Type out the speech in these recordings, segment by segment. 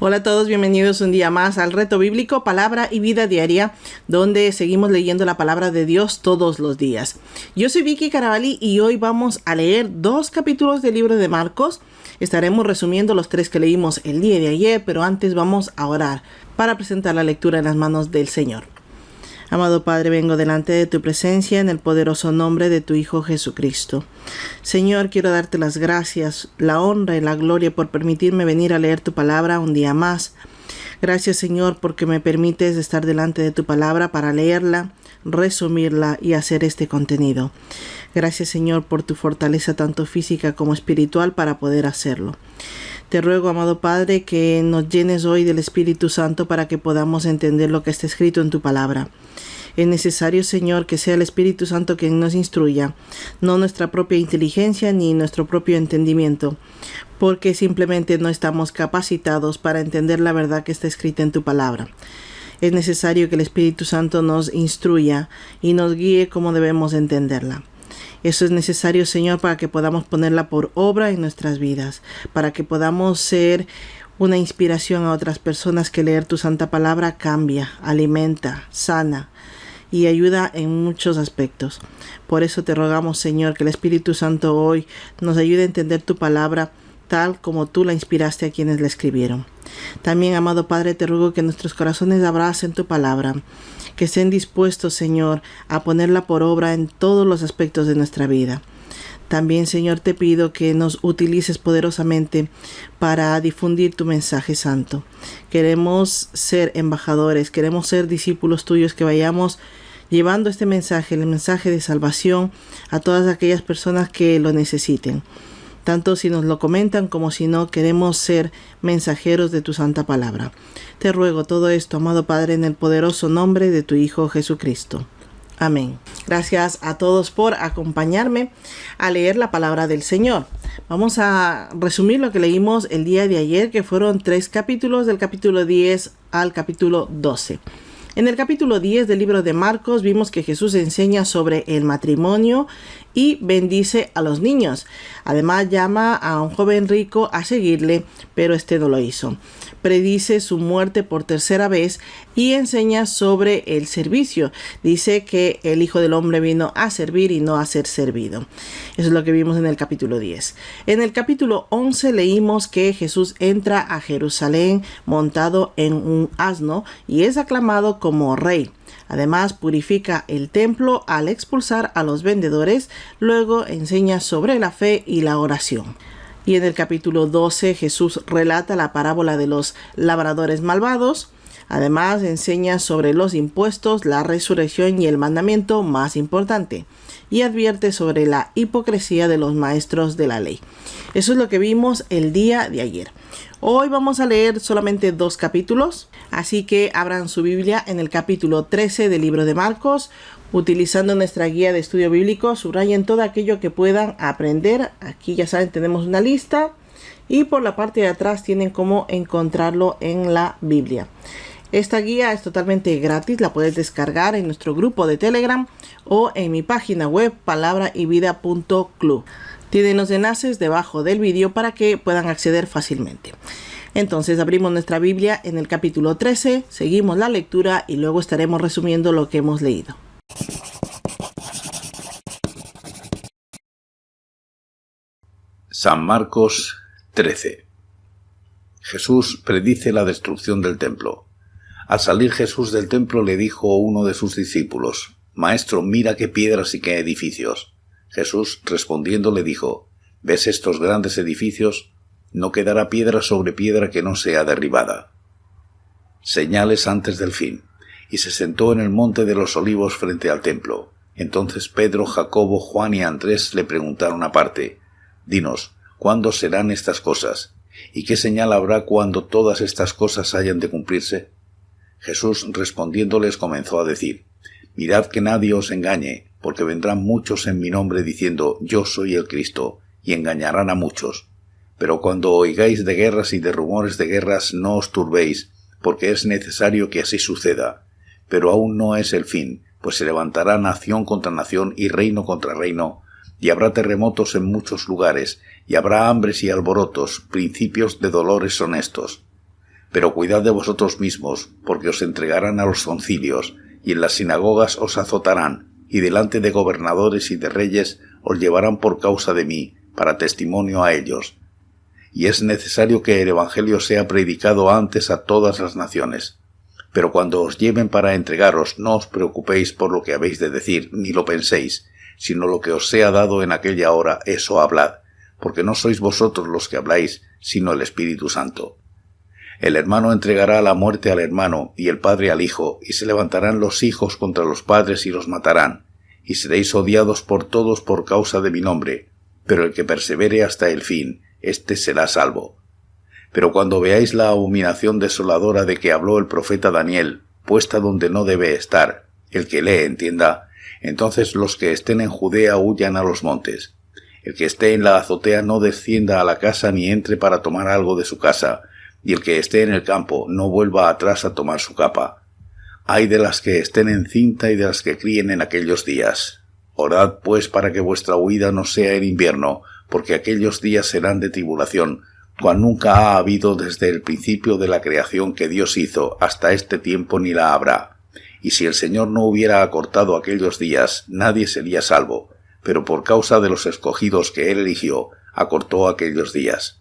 Hola a todos, bienvenidos un día más al Reto Bíblico, Palabra y Vida Diaria, donde seguimos leyendo la palabra de Dios todos los días. Yo soy Vicky Caravalli y hoy vamos a leer 2 capítulos del libro de Marcos. Estaremos resumiendo los 3 que leímos el día de ayer, pero antes vamos a orar para presentar la lectura en las manos del Señor. Amado Padre, vengo delante de tu presencia en el poderoso nombre de tu Hijo Jesucristo. Señor, quiero darte las gracias, la honra y la gloria por permitirme venir a leer tu palabra un día más. Gracias, Señor, porque me permites estar delante de tu palabra para leerla, resumirla y hacer este contenido. Gracias, Señor, por tu fortaleza tanto física como espiritual para poder hacerlo. Te ruego, amado Padre, que nos llenes hoy del Espíritu Santo para que podamos entender lo que está escrito en tu palabra. Es necesario, Señor, que sea el Espíritu Santo quien nos instruya, no nuestra propia inteligencia ni nuestro propio entendimiento, porque simplemente no estamos capacitados para entender la verdad que está escrita en tu palabra. Es necesario que el Espíritu Santo nos instruya y nos guíe cómo debemos entenderla. Eso es necesario, Señor, para que podamos ponerla por obra en nuestras vidas, para que podamos ser una inspiración a otras personas, que leer tu santa palabra cambia, alimenta, sana y ayuda en muchos aspectos. Por eso te rogamos, Señor, que el Espíritu Santo hoy nos ayude a entender tu palabra tal como tú la inspiraste a quienes la escribieron. También, amado Padre, te ruego que nuestros corazones abracen tu palabra, que estén dispuestos, Señor, a ponerla por obra en todos los aspectos de nuestra vida. También, Señor, te pido que nos utilices poderosamente para difundir tu mensaje santo. Queremos ser embajadores, queremos ser discípulos tuyos, que vayamos llevando este mensaje, el mensaje de salvación, a todas aquellas personas que lo necesiten. Tanto si nos lo comentan como si no, queremos ser mensajeros de tu santa palabra. Te ruego todo esto, amado Padre, en el poderoso nombre de tu Hijo Jesucristo. Amén. Gracias a todos por acompañarme a leer la palabra del Señor. Vamos a resumir lo que leímos el día de ayer, que fueron 3 capítulos, del capítulo 10 al capítulo 12. En el capítulo 10 del libro de Marcos vimos que Jesús enseña sobre el matrimonio y bendice a los niños. Además, llama a un joven rico a seguirle, pero este no lo hizo. Predice su muerte por 3ª vez y enseña sobre el servicio. Dice que el Hijo del Hombre vino a servir y no a ser servido. Eso es lo que vimos en el capítulo 10. En el capítulo 11 leímos que Jesús entra a Jerusalén montado en un asno y es aclamado como rey. Además, purifica el templo al expulsar a los vendedores. Luego enseña sobre la fe y la oración. Y en el capítulo 12 Jesús relata la parábola de los labradores malvados. Además, enseña sobre los impuestos, la resurrección y el mandamiento más importante. Y advierte sobre la hipocresía de los maestros de la ley. Eso es lo que vimos el día de ayer. Hoy vamos a leer solamente 2 capítulos, así que abran su Biblia en el capítulo 13 del libro de Marcos. Utilizando nuestra guía de estudio bíblico, subrayen todo aquello que puedan aprender. Aquí ya saben, tenemos una lista y por la parte de atrás tienen cómo encontrarlo en la Biblia. Esta guía es totalmente gratis, la puedes descargar en nuestro grupo de Telegram o en mi página web palabraivida.club. Tienen los enlaces debajo del vídeo para que puedan acceder fácilmente. Entonces abrimos nuestra Biblia en el capítulo 13, seguimos la lectura y luego estaremos resumiendo lo que hemos leído. San Marcos 13. Jesús predice la destrucción del templo. Al salir Jesús del templo le dijo a uno de sus discípulos: «Maestro, mira qué piedras y qué edificios». Jesús respondiendo le dijo: «¿Ves estos grandes edificios? No quedará piedra sobre piedra que no sea derribada». Señales antes del fin. Y se sentó en el monte de los olivos frente al templo. Entonces Pedro, Jacobo, Juan y Andrés le preguntaron aparte: «Dinos, ¿cuándo serán estas cosas? ¿Y qué señal habrá cuando todas estas cosas hayan de cumplirse?» Jesús respondiéndoles comenzó a decir: «Mirad que nadie os engañe, porque vendrán muchos en mi nombre diciendo: Yo soy el Cristo, y engañarán a muchos. Pero cuando oigáis de guerras y de rumores de guerras, no os turbéis, porque es necesario que así suceda. Pero aún no es el fin, pues se levantará nación contra nación y reino contra reino, y habrá terremotos en muchos lugares, y habrá hambres y alborotos, principios de dolores son estos. Pero cuidad de vosotros mismos, porque os entregarán a los concilios, y en las sinagogas os azotarán, y delante de gobernadores y de reyes os llevarán por causa de mí, para testimonio a ellos. Y es necesario que el Evangelio sea predicado antes a todas las naciones. Pero cuando os lleven para entregaros, no os preocupéis por lo que habéis de decir, ni lo penséis, sino lo que os sea dado en aquella hora, eso hablad, porque no sois vosotros los que habláis, sino el Espíritu Santo. El hermano entregará a la muerte al hermano, y el padre al hijo, y se levantarán los hijos contra los padres y los matarán, y seréis odiados por todos por causa de mi nombre, pero el que persevere hasta el fin, éste será salvo. Pero cuando veáis la abominación desoladora de que habló el profeta Daniel, puesta donde no debe estar, el que lee entienda, entonces los que estén en Judea huyan a los montes. El que esté en la azotea no descienda a la casa ni entre para tomar algo de su casa, y el que esté en el campo no vuelva atrás a tomar su capa. Ay de las que estén en cinta y de las que críen en aquellos días. Orad pues para que vuestra huida no sea en invierno, porque aquellos días serán de tribulación, cual nunca ha habido desde el principio de la creación que Dios hizo hasta este tiempo ni la habrá. Y si el Señor no hubiera acortado aquellos días, nadie sería salvo, pero por causa de los escogidos que Él eligió, acortó aquellos días.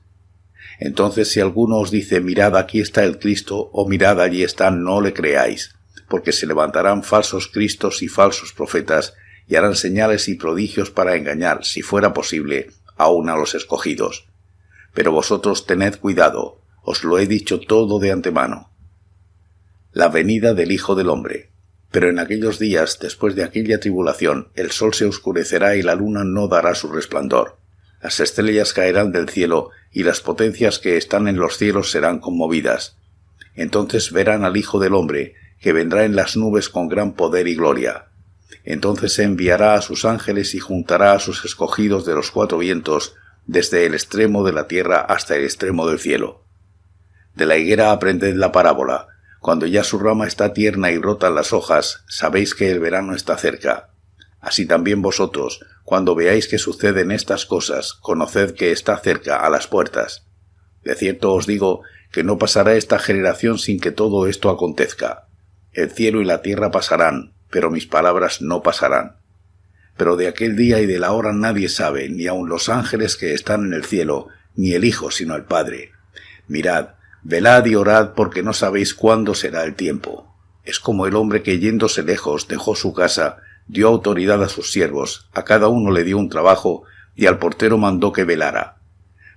Entonces si alguno os dice, mirad aquí está el Cristo, o mirad allí está, no le creáis, porque se levantarán falsos cristos y falsos profetas, y harán señales y prodigios para engañar, si fuera posible, aun a los escogidos. Pero vosotros tened cuidado, os lo he dicho todo de antemano. La venida del Hijo del Hombre. Pero en aquellos días, después de aquella tribulación, el sol se oscurecerá y la luna no dará su resplandor. Las estrellas caerán del cielo, y las potencias que están en los cielos serán conmovidas. Entonces verán al Hijo del Hombre, que vendrá en las nubes con gran poder y gloria. Entonces enviará a sus ángeles y juntará a sus escogidos de los cuatro vientos, desde el extremo de la tierra hasta el extremo del cielo. De la higuera aprended la parábola. Cuando ya su rama está tierna y brotan las hojas, sabéis que el verano está cerca. Así también vosotros, cuando veáis que suceden estas cosas, conoced que está cerca, a las puertas. De cierto os digo que no pasará esta generación sin que todo esto acontezca. El cielo y la tierra pasarán, pero mis palabras no pasarán. Pero de aquel día y de la hora nadie sabe, ni aun los ángeles que están en el cielo, ni el Hijo, sino el Padre. Mirad, velad y orad porque no sabéis cuándo será el tiempo. Es como el hombre que yéndose lejos dejó su casa, dio autoridad a sus siervos, a cada uno le dio un trabajo, y al portero mandó que velara.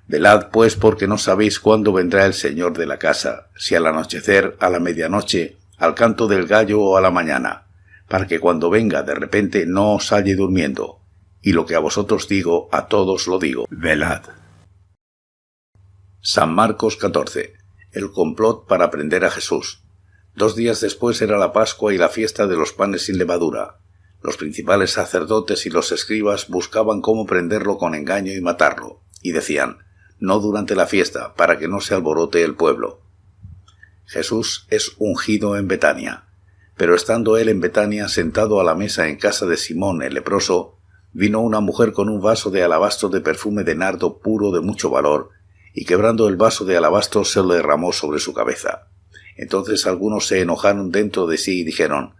Velad pues porque no sabéis cuándo vendrá el Señor de la casa, si al anochecer, a la medianoche, al canto del gallo o a la mañana, para que cuando venga de repente no os halle durmiendo. Y lo que a vosotros digo, a todos lo digo, velad. San Marcos 14. El complot para prender a Jesús. 2 días después era la Pascua y la fiesta de los panes sin levadura. Los principales sacerdotes y los escribas buscaban cómo prenderlo con engaño y matarlo, y decían, no durante la fiesta, para que no se alborote el pueblo. Jesús es ungido en Betania. Pero estando él en Betania sentado a la mesa en casa de Simón el leproso, vino una mujer con un vaso de alabastro de perfume de nardo puro de mucho valor, y quebrando el vaso de alabastro se lo derramó sobre su cabeza. Entonces algunos se enojaron dentro de sí y dijeron,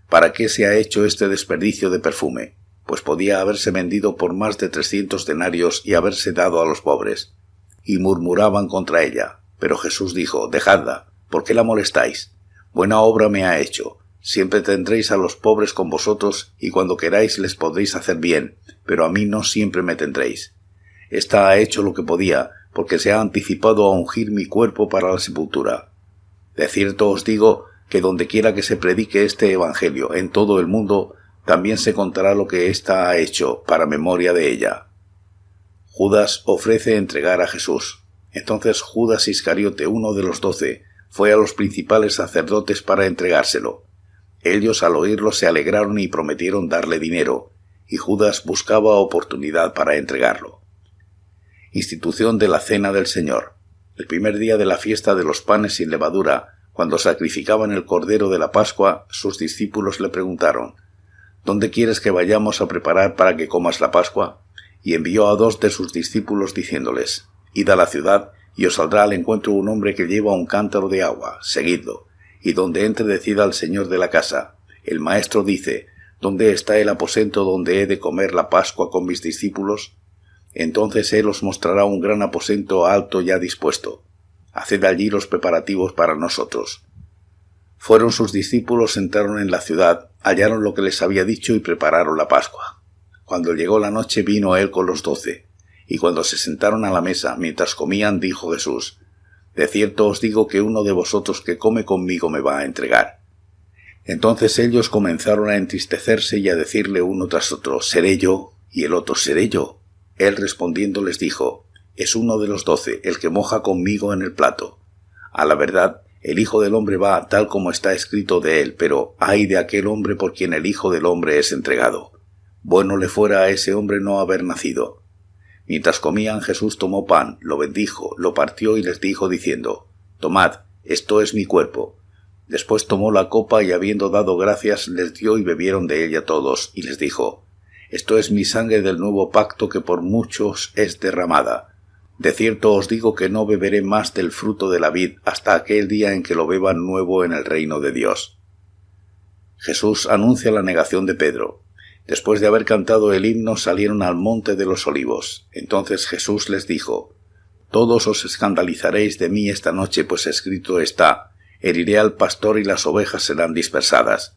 ¿para qué se ha hecho este desperdicio de perfume? Pues podía haberse vendido por más de 300 denarios y haberse dado a los pobres. Y murmuraban contra ella. Pero Jesús dijo, dejadla, ¿por qué la molestáis? Buena obra me ha hecho. Siempre tendréis a los pobres con vosotros y cuando queráis les podréis hacer bien, pero a mí no siempre me tendréis. Esta ha hecho lo que podía, porque se ha anticipado a ungir mi cuerpo para la sepultura. De cierto os digo que dondequiera que se predique este evangelio en todo el mundo, también se contará lo que ésta ha hecho para memoria de ella. Judas ofrece entregar a Jesús. Entonces Judas Iscariote, uno de los 12, fue a los principales sacerdotes para entregárselo. Ellos al oírlo se alegraron y prometieron darle dinero, y Judas buscaba oportunidad para entregarlo. Institución de la Cena del Señor. El primer día de la fiesta de los panes sin levadura, cuando sacrificaban el cordero de la Pascua, sus discípulos le preguntaron, ¿dónde quieres que vayamos a preparar para que comas la Pascua? Y envió a 2 de sus discípulos diciéndoles, id a la ciudad, y os saldrá al encuentro un hombre que lleva un cántaro de agua, seguidlo, y donde entre decida al señor de la casa, el maestro dice, ¿dónde está el aposento donde he de comer la Pascua con mis discípulos? Entonces él os mostrará un gran aposento alto ya dispuesto. Haced allí los preparativos para nosotros. Fueron sus discípulos, entraron en la ciudad, hallaron lo que les había dicho y prepararon la Pascua. Cuando llegó la noche vino él con los 12, y cuando se sentaron a la mesa, mientras comían, dijo Jesús, de cierto os digo que uno de vosotros que come conmigo me va a entregar. Entonces ellos comenzaron a entristecerse y a decirle uno tras otro, seré yo, y el otro, seré yo. Él respondiendo les dijo, es uno de los 12, el que moja conmigo en el plato. A la verdad, el Hijo del Hombre va tal como está escrito de él, pero ay de aquel hombre por quien el Hijo del Hombre es entregado. Bueno le fuera a ese hombre no haber nacido. Mientras comían, Jesús tomó pan, lo bendijo, lo partió y les dijo diciendo, tomad, esto es mi cuerpo. Después tomó la copa y habiendo dado gracias, les dio y bebieron de ella todos, y les dijo, esto es mi sangre del nuevo pacto que por muchos es derramada. De cierto os digo que no beberé más del fruto de la vid hasta aquel día en que lo beban nuevo en el reino de Dios. Jesús anuncia la negación de Pedro. Después de haber cantado el himno salieron al monte de los olivos. Entonces Jesús les dijo, todos os escandalizaréis de mí esta noche, pues escrito está, heriré al pastor y las ovejas serán dispersadas.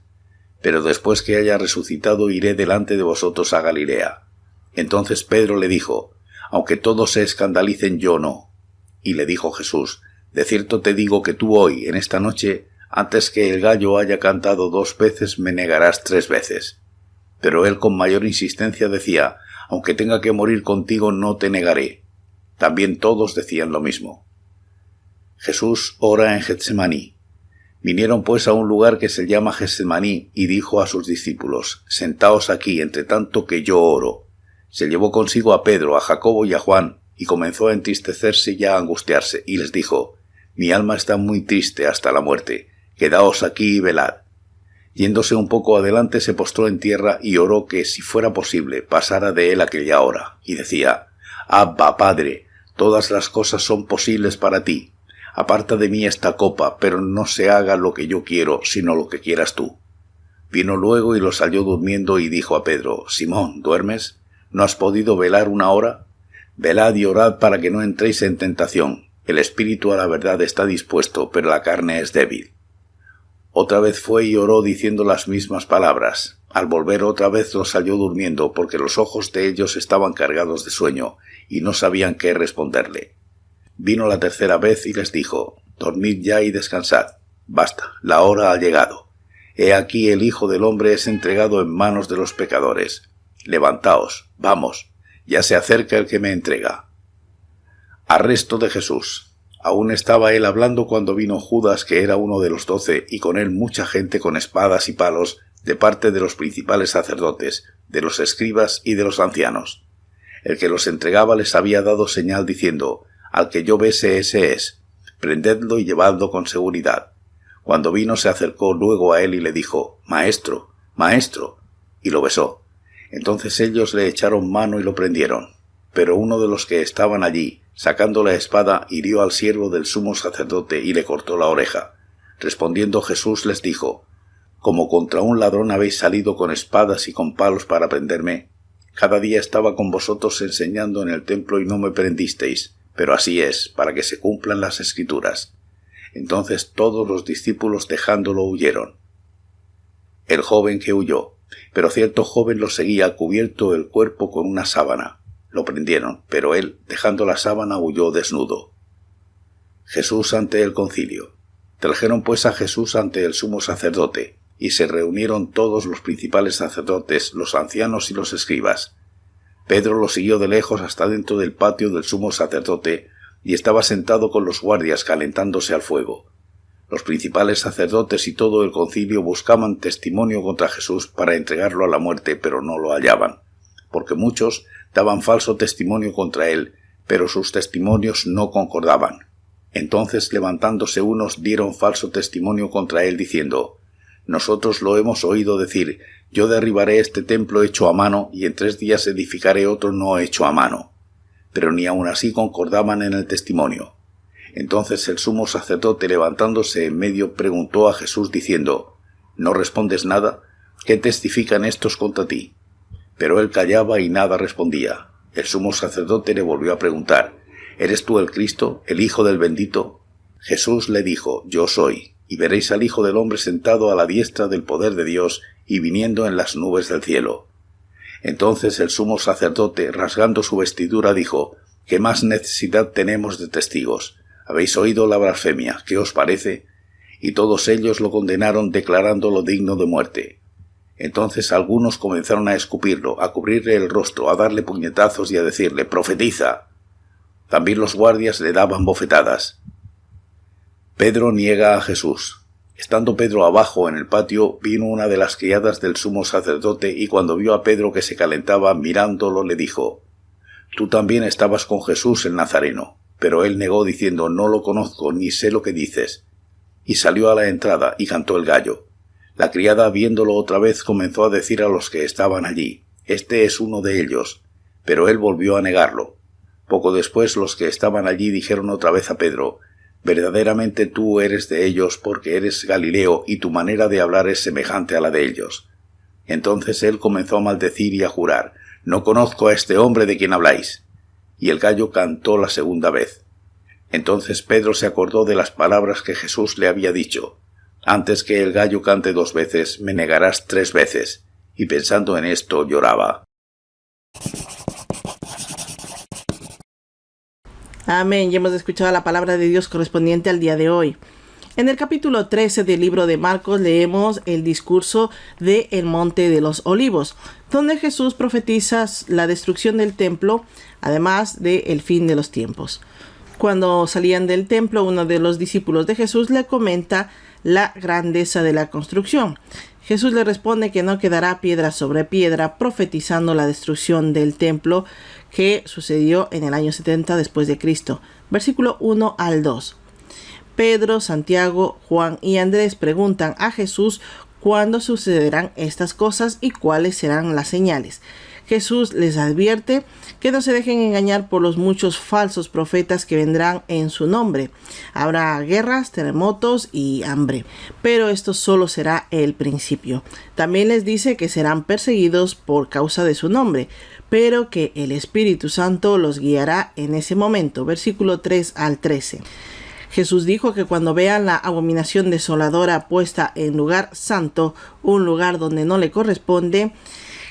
Pero después que haya resucitado iré delante de vosotros a Galilea. Entonces Pedro le dijo, aunque todos se escandalicen, yo no. Y le dijo Jesús, de cierto te digo que tú hoy, en esta noche, antes que el gallo haya cantado 2 veces, me negarás 3 veces. Pero él con mayor insistencia decía, aunque tenga que morir contigo, no te negaré. También todos decían lo mismo. Jesús ora en Getsemaní. Vinieron pues a un lugar que se llama Getsemaní, y dijo a sus discípulos, sentaos aquí, entre tanto que yo oro. Se llevó consigo a Pedro, a Jacobo y a Juan, y comenzó a entristecerse y a angustiarse, y les dijo, mi alma está muy triste hasta la muerte, quedaos aquí y velad. Yéndose un poco adelante se postró en tierra y oró que, si fuera posible, pasara de él aquella hora, y decía, Abba, Padre, todas las cosas son posibles para ti. Aparta de mí esta copa, pero no se haga lo que yo quiero, sino lo que quieras tú. Vino luego y los halló durmiendo y dijo a Pedro, Simón, ¿duermes? ¿No has podido velar 1 hora? Velad y orad para que no entréis en tentación. El espíritu a la verdad está dispuesto, pero la carne es débil. Otra vez fue y oró diciendo las mismas palabras. Al volver otra vez los halló durmiendo, porque los ojos de ellos estaban cargados de sueño, y no sabían qué responderle. Vino la 3ª vez y les dijo, dormid ya y descansad. Basta, la hora ha llegado. He aquí el Hijo del Hombre es entregado en manos de los pecadores. Levantaos, vamos, ya se acerca el que me entrega. Arresto de Jesús. Aún estaba él hablando cuando vino Judas, que era uno de los 12, y con él mucha gente con espadas y palos, de parte de los principales sacerdotes, de los escribas y de los ancianos. El que los entregaba les había dado señal diciendo, al que yo bese ese es, prendedlo y llevadlo con seguridad. Cuando vino se acercó luego a él y le dijo, Maestro, Maestro, y lo besó. Entonces ellos le echaron mano y lo prendieron. Pero uno de los que estaban allí, sacando la espada, hirió al siervo del sumo sacerdote y le cortó la oreja. Respondiendo Jesús les dijo, como contra un ladrón habéis salido con espadas y con palos para prenderme. Cada día estaba con vosotros enseñando en el templo y no me prendisteis, pero así es, para que se cumplan las Escrituras. Entonces todos los discípulos dejándolo huyeron. El joven que huyó, pero cierto joven lo seguía cubierto el cuerpo con una sábana. Lo prendieron, pero él, dejando la sábana, huyó desnudo. Jesús ante el concilio. Trajeron pues a Jesús ante el sumo sacerdote, y se reunieron todos los principales sacerdotes, los ancianos y los escribas. Pedro lo siguió de lejos hasta dentro del patio del sumo sacerdote, y estaba sentado con los guardias calentándose al fuego. Los principales sacerdotes y todo el concilio buscaban testimonio contra Jesús para entregarlo a la muerte, pero no lo hallaban, porque muchos daban falso testimonio contra él, pero sus testimonios no concordaban. Entonces, levantándose unos, dieron falso testimonio contra él, diciendo, nosotros lo hemos oído decir, yo derribaré este templo hecho a mano, y en 3 días edificaré otro no hecho a mano. Pero ni aun así concordaban en el testimonio. Entonces el sumo sacerdote, levantándose en medio, preguntó a Jesús diciendo: ¿No respondes nada? ¿Qué testifican estos contra ti? Pero él callaba y nada respondía. El sumo sacerdote le volvió a preguntar: ¿Eres tú el Cristo, el Hijo del Bendito? Jesús le dijo: Yo soy, y veréis al Hijo del Hombre sentado a la diestra del poder de Dios y viniendo en las nubes del cielo. Entonces el sumo sacerdote, rasgando su vestidura, dijo: ¿Qué más necesidad tenemos de testigos? ¿Habéis oído la blasfemia? ¿Qué os parece? Y todos ellos lo condenaron, declarándolo digno de muerte. Entonces algunos comenzaron a escupirlo, a cubrirle el rostro, a darle puñetazos y a decirle: «¡Profetiza!». También los guardias le daban bofetadas. Pedro niega a Jesús. Estando Pedro abajo en el patio, vino una de las criadas del sumo sacerdote y cuando vio a Pedro que se calentaba, mirándolo, le dijo: «Tú también estabas con Jesús el Nazareno». Pero él negó diciendo: «No lo conozco, ni sé lo que dices». Y salió a la entrada y cantó el gallo. La criada, viéndolo otra vez, comenzó a decir a los que estaban allí: «Este es uno de ellos». Pero él volvió a negarlo. Poco después los que estaban allí dijeron otra vez a Pedro: «Verdaderamente tú eres de ellos, porque eres Galileo y tu manera de hablar es semejante a la de ellos». Entonces él comenzó a maldecir y a jurar: «No conozco a este hombre de quien habláis». Y el gallo cantó la segunda vez. Entonces Pedro se acordó de las palabras que Jesús le había dicho: «Antes que el gallo cante 2 veces, me negarás 3 veces». Y pensando en esto, lloraba. Amén. Ya hemos escuchado la palabra de Dios correspondiente al día de hoy. En el capítulo 13 del libro de Marcos leemos el discurso del Monte de los Olivos, donde Jesús profetiza la destrucción del templo, además del fin de los tiempos. Cuando salían del templo, uno de los discípulos de Jesús le comenta la grandeza de la construcción. Jesús le responde que no quedará piedra sobre piedra, profetizando la destrucción del templo que sucedió en el año 70 después de Cristo. Versículo 1 al 2. Pedro, Santiago, Juan y Andrés preguntan a Jesús cuándo sucederán estas cosas y cuáles serán las señales. Jesús les advierte que no se dejen engañar por los muchos falsos profetas que vendrán en su nombre. Habrá guerras, terremotos y hambre, pero esto solo será el principio. También les dice que serán perseguidos por causa de su nombre, pero que el Espíritu Santo los guiará en ese momento. Versículo 3 al 13. Jesús dijo que cuando vean la abominación desoladora puesta en lugar santo, un lugar donde no le corresponde,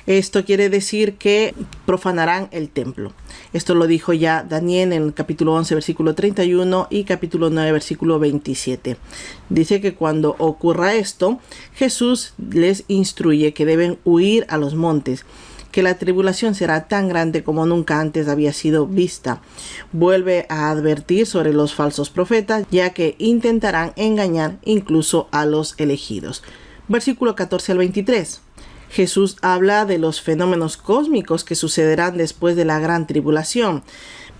esto quiere decir que profanarán el templo. Esto lo dijo ya Daniel en el capítulo 11, versículo 31 y capítulo 9, versículo 27. Dice que cuando ocurra esto, Jesús les instruye que deben huir a los montes, que la tribulación será tan grande como nunca antes había sido vista. Vuelve a advertir sobre los falsos profetas, ya que intentarán engañar incluso a los elegidos. Versículo 14 al 23. Jesús habla de los fenómenos cósmicos que sucederán después de la gran tribulación.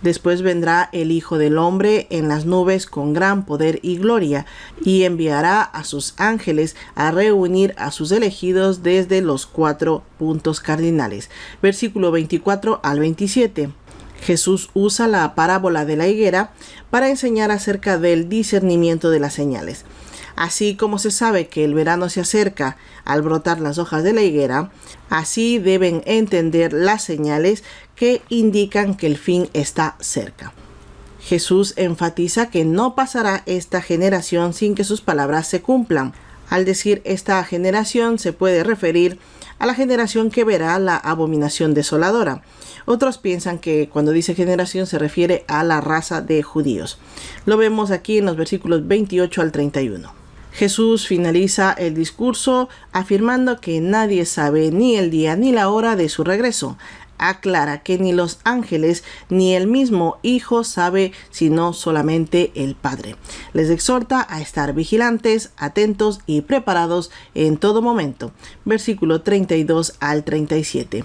Después vendrá el Hijo del Hombre en las nubes con gran poder y gloria, y enviará a sus ángeles a reunir a sus elegidos desde los 4 puntos cardinales. Versículo 24 al 27. Jesús usa la parábola de la higuera para enseñar acerca del discernimiento de las señales. Así como se sabe que el verano se acerca al brotar las hojas de la higuera, así deben entender las señales que indican que el fin está cerca. Jesús enfatiza que no pasará esta generación sin que sus palabras se cumplan. Al decir esta generación se puede referir a la generación que verá la abominación desoladora. Otros piensan que cuando dice generación se refiere a la raza de judíos. Lo vemos aquí en los versículos 28 al 31. Jesús finaliza el discurso afirmando que nadie sabe ni el día ni la hora de su regreso. Aclara que ni los ángeles ni el mismo Hijo sabe, sino solamente el Padre. Les exhorta a estar vigilantes, atentos y preparados en todo momento. Versículo 32 al 37.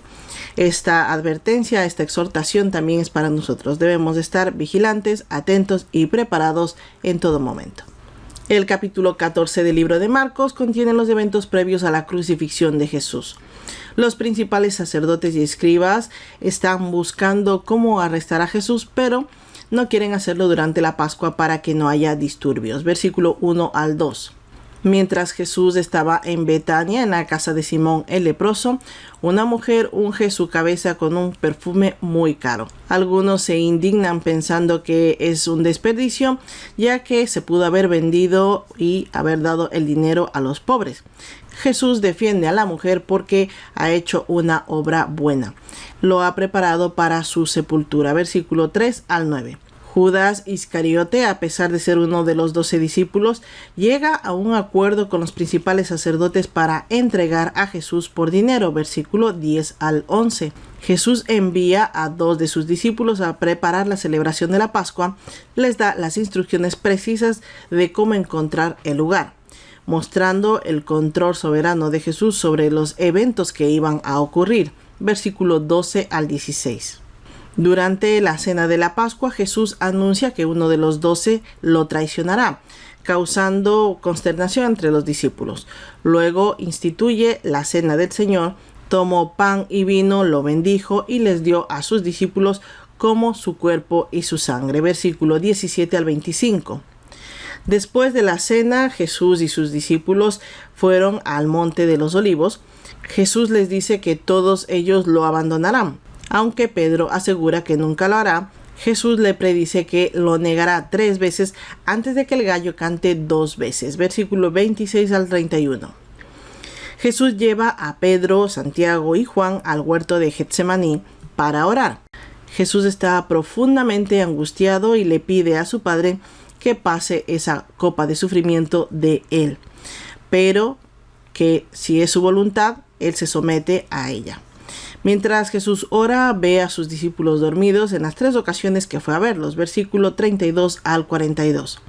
Esta advertencia, esta exhortación también es para nosotros. Debemos estar vigilantes, atentos y preparados en todo momento. El capítulo 14 del libro de Marcos contiene los eventos previos a la crucifixión de Jesús. Los principales sacerdotes y escribas están buscando cómo arrestar a Jesús, pero no quieren hacerlo durante la Pascua para que no haya disturbios. Versículo 1 al 2. Mientras Jesús estaba en Betania, en la casa de Simón el leproso, una mujer unge su cabeza con un perfume muy caro. Algunos se indignan pensando que es un desperdicio, ya que se pudo haber vendido y haber dado el dinero a los pobres. Jesús defiende a la mujer porque ha hecho una obra buena. Lo ha preparado para su sepultura. Versículo 3 al 9. Judas Iscariote, a pesar de ser uno de los 12 discípulos, llega a un acuerdo con los principales sacerdotes para entregar a Jesús por dinero. Versículo 10 al 11. Jesús envía a 2 de sus discípulos a preparar la celebración de la Pascua. Les da las instrucciones precisas de cómo encontrar el lugar, mostrando el control soberano de Jesús sobre los eventos que iban a ocurrir. Versículo 12 al 16. Durante la cena de la Pascua, Jesús anuncia que uno de los 12 lo traicionará, causando consternación entre los discípulos. Luego instituye la cena del Señor, tomó pan y vino, lo bendijo y les dio a sus discípulos como su cuerpo y su sangre. Versículo 17 al 25. Después de la cena, Jesús y sus discípulos fueron al Monte de los Olivos. Jesús les dice que todos ellos lo abandonarán. Aunque Pedro asegura que nunca lo hará, Jesús le predice que lo negará 3 veces antes de que el gallo cante 2 veces. Versículo 26 al 31. Jesús lleva a Pedro, Santiago y Juan al huerto de Getsemaní para orar. Jesús está profundamente angustiado y le pide a su Padre que pase esa copa de sufrimiento de él, pero que si es su voluntad, él se somete a ella. Mientras Jesús ora, ve a sus discípulos dormidos en las 3 ocasiones que fue a verlos. Versículo 32 al 42.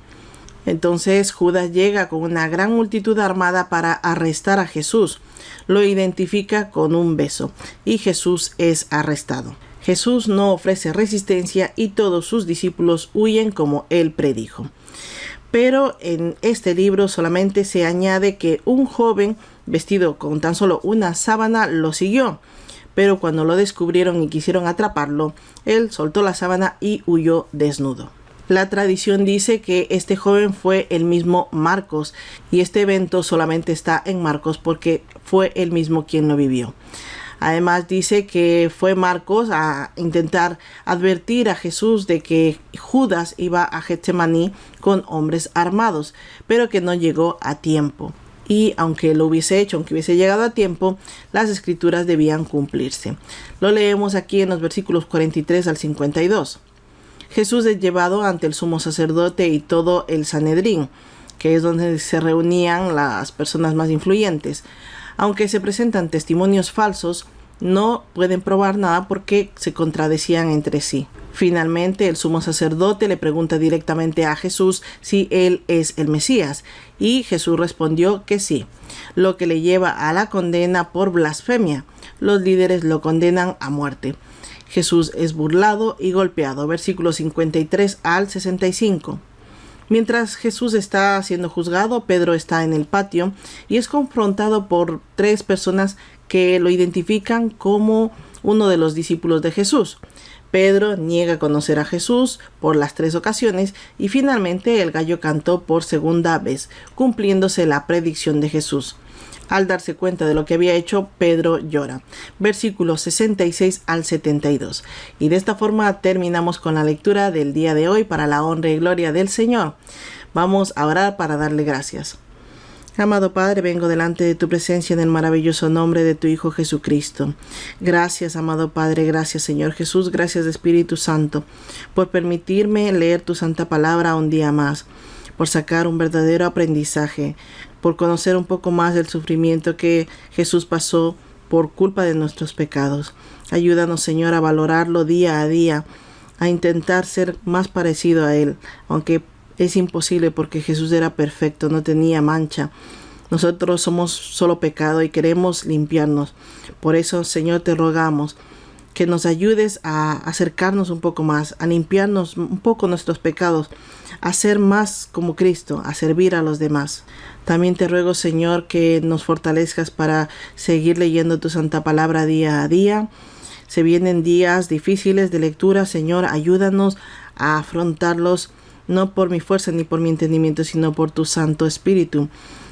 Entonces Judas llega con una gran multitud armada para arrestar a Jesús. Lo identifica con un beso y Jesús es arrestado. Jesús no ofrece resistencia y todos sus discípulos huyen como él predijo. Pero en este libro solamente se añade que un joven vestido con tan solo una sábana lo siguió. Pero cuando lo descubrieron y quisieron atraparlo, él soltó la sábana y huyó desnudo. La tradición dice que este joven fue el mismo Marcos, y este evento solamente está en Marcos porque fue él mismo quien lo vivió. Además dice que fue Marcos a intentar advertir a Jesús de que Judas iba a Getsemaní con hombres armados, pero que no llegó a tiempo. Y aunque lo hubiese hecho, aunque hubiese llegado a tiempo, las escrituras debían cumplirse. Lo leemos aquí en los versículos 43 al 52. Jesús es llevado ante el sumo sacerdote y todo el Sanedrín, que es donde se reunían las personas más influyentes. Aunque se presentan testimonios falsos, no pueden probar nada porque se contradecían entre sí. Finalmente, el sumo sacerdote le pregunta directamente a Jesús si él es el Mesías, y Jesús respondió que sí, lo que le lleva a la condena por blasfemia. Los líderes lo condenan a muerte. Jesús es burlado y golpeado. Versículos 53 al 65. Mientras Jesús está siendo juzgado, Pedro está en el patio y es confrontado por 3 personas que lo identifican como uno de los discípulos de Jesús. Pedro niega conocer a Jesús por las 3 ocasiones y finalmente el gallo cantó por segunda vez, cumpliéndose la predicción de Jesús. Al darse cuenta de lo que había hecho, Pedro llora. Versículos 66 al 72. Y de esta forma terminamos con la lectura del día de hoy para la honra y gloria del Señor. Vamos a orar para darle gracias. Amado Padre, vengo delante de tu presencia en el maravilloso nombre de tu Hijo Jesucristo. Gracias, amado Padre, gracias Señor Jesús, gracias Espíritu Santo, por permitirme leer tu santa palabra un día más, por sacar un verdadero aprendizaje, por conocer un poco más del sufrimiento que Jesús pasó por culpa de nuestros pecados. Ayúdanos, Señor, a valorarlo día a día, a intentar ser más parecido a Él, aunque es imposible porque Jesús era perfecto, no tenía mancha. Nosotros somos solo pecado y queremos limpiarnos. Por eso, Señor, te rogamos que nos ayudes a acercarnos un poco más, a limpiarnos un poco nuestros pecados, a ser más como Cristo, a servir a los demás. También te ruego, Señor, que nos fortalezcas para seguir leyendo tu santa palabra día a día. Se vienen días difíciles de lectura, Señor, ayúdanos a afrontarlos no por mi fuerza ni por mi entendimiento, sino por tu Santo Espíritu.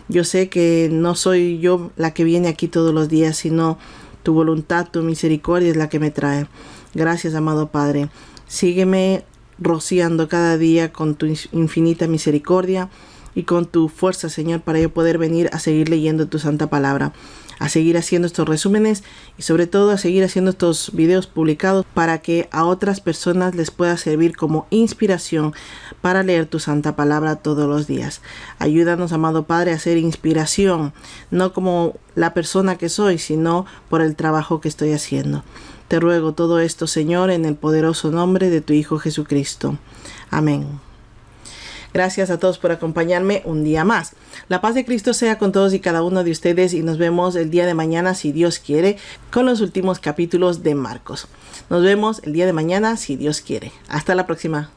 Yo sé que no soy yo la que viene aquí todos los días, sino tu voluntad, tu misericordia es la que me trae. Gracias, amado Padre. Sígueme rociando cada día con tu infinita misericordia y con tu fuerza, Señor, para yo poder venir a seguir leyendo tu santa palabra, a seguir haciendo estos resúmenes y sobre todo a seguir haciendo estos videos publicados para que a otras personas les pueda servir como inspiración para leer tu santa palabra todos los días. Ayúdanos, amado Padre, a ser inspiración, no como la persona que soy, sino por el trabajo que estoy haciendo. Te ruego todo esto, Señor, en el poderoso nombre de tu Hijo Jesucristo. Amén. Gracias a todos por acompañarme un día más. La paz de Cristo sea con todos y cada uno de ustedes y nos vemos el día de mañana, si Dios quiere, con los últimos capítulos de Marcos. Nos vemos el día de mañana, si Dios quiere. Hasta la próxima.